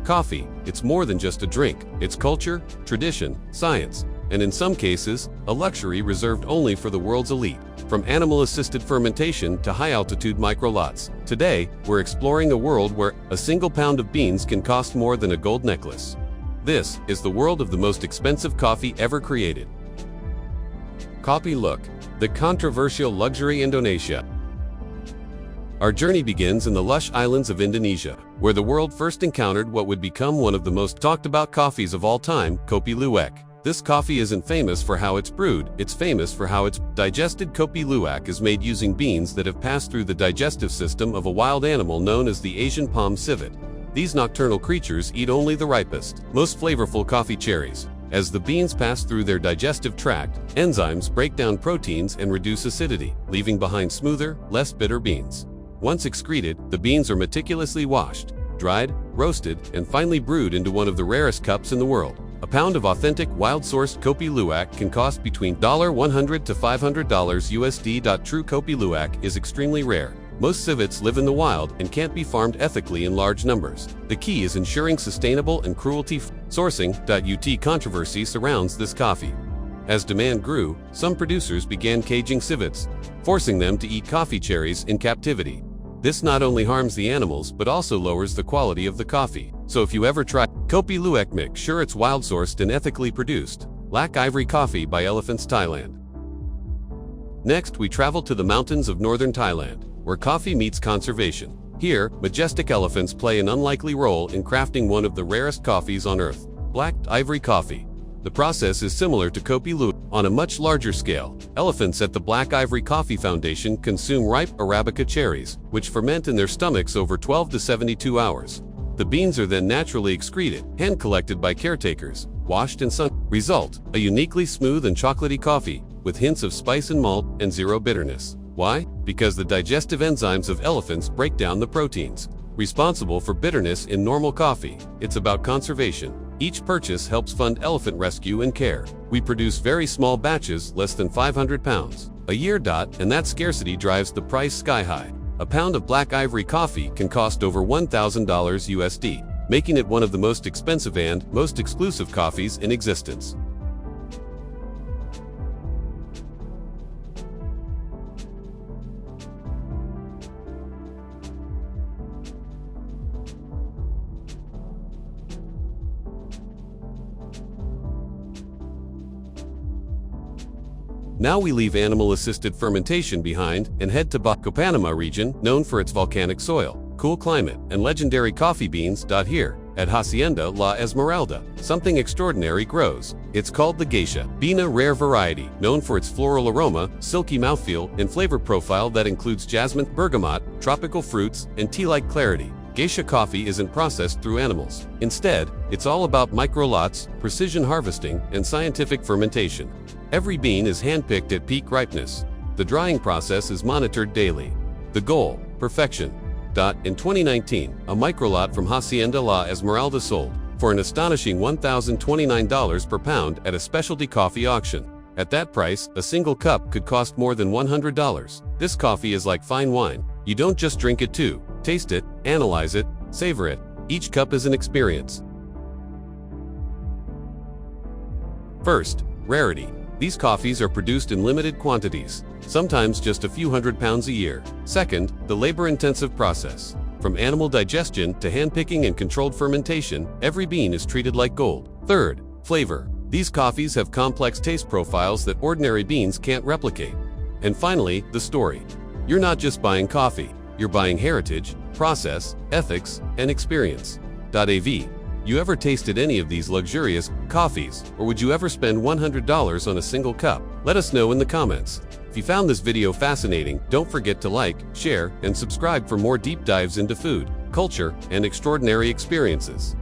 Coffee, it's more than just a drink. It's culture, tradition, science, and in some cases, a luxury reserved only for the world's elite. From animal-assisted fermentation to high-altitude microlots, today, we're exploring a world where a single pound of beans can cost more than a gold necklace. This is the world of the most expensive coffee ever created. Kopi Luwak, the controversial luxury Indonesia. Our journey begins in the lush islands of Indonesia, where the world first encountered what would become one of the most talked about coffees of all time, Kopi Luwak. This coffee isn't famous for how it's brewed, it's famous for how it's digested. Kopi Luwak is made using beans that have passed through the digestive system of a wild animal known as the Asian palm civet. These nocturnal creatures eat only the ripest, most flavorful coffee cherries. As the beans pass through their digestive tract, enzymes break down proteins and reduce acidity, leaving behind smoother, less bitter beans. Once excreted, the beans are meticulously washed, dried, roasted, and finally brewed into one of the rarest cups in the world. A pound of authentic, wild-sourced Kopi Luwak can cost between $100 to $500 USD. True Kopi Luwak is extremely rare. Most civets live in the wild and can't be farmed ethically in large numbers. The key is ensuring sustainable and cruelty-free sourcing. Controversy surrounds this coffee. As demand grew, some producers began caging civets, forcing them to eat coffee cherries in captivity. This not only harms the animals but also lowers the quality of the coffee. So if you ever try Kopi Luwak, make sure it's wild-sourced and ethically produced. Ivory Coffee by Elephants, Thailand. Next, we travel to the mountains of northern Thailand, where coffee meets conservation. Here, majestic elephants play an unlikely role in crafting one of the rarest coffees on earth, Black Ivory coffee. The process is similar to Kopi Luwak. On a much larger scale, elephants at the Black Ivory Coffee Foundation consume ripe Arabica cherries, which ferment in their stomachs over 12 to 72 hours. The beans are then naturally excreted, hand-collected by caretakers, washed and sun. Result, a uniquely smooth and chocolatey coffee, with hints of spice and malt and zero bitterness. Why? Because the digestive enzymes of elephants break down the proteins responsible for bitterness in normal coffee. It's about conservation. Each purchase helps fund elephant rescue and care. We produce very small batches, less than 500 pounds a year. And that scarcity drives the price sky high. A pound of Black Ivory coffee can cost over $1,000 USD, making it one of the most expensive and most exclusive coffees in existence. Now we leave animal-assisted fermentation behind and head to Panama region, known for its volcanic soil, cool climate, and legendary coffee beans. Here, at Hacienda La Esmeralda, something extraordinary grows. It's called the Geisha bean, a rare variety, known for its floral aroma, silky mouthfeel, and flavor profile that includes jasmine, bergamot, tropical fruits, and tea-like clarity. Geisha coffee isn't processed through animals. Instead, it's all about microlots, precision harvesting, and scientific fermentation. Every bean is handpicked at peak ripeness. The drying process is monitored daily. The goal, perfection. In 2019, a microlot from Hacienda La Esmeralda sold for an astonishing $1,029 per pound at a specialty coffee auction. At that price, a single cup could cost more than $100. This coffee is like fine wine. You don't just drink it too. Taste it, analyze it, savor it. Each cup is an experience. First, rarity. These coffees are produced in limited quantities, sometimes just a few hundred pounds a year. Second, the labor-intensive process. From animal digestion to hand-picking and controlled fermentation, every bean is treated like gold. Third, flavor. These coffees have complex taste profiles that ordinary beans can't replicate. And finally, the story. You're not just buying coffee, you're buying heritage, process, ethics, and experience. You ever tasted any of these luxurious coffees, or would you ever spend $100 on a single cup? Let us know in the comments. If you found this video fascinating, don't forget to like, share, and subscribe for more deep dives into food, culture, and extraordinary experiences.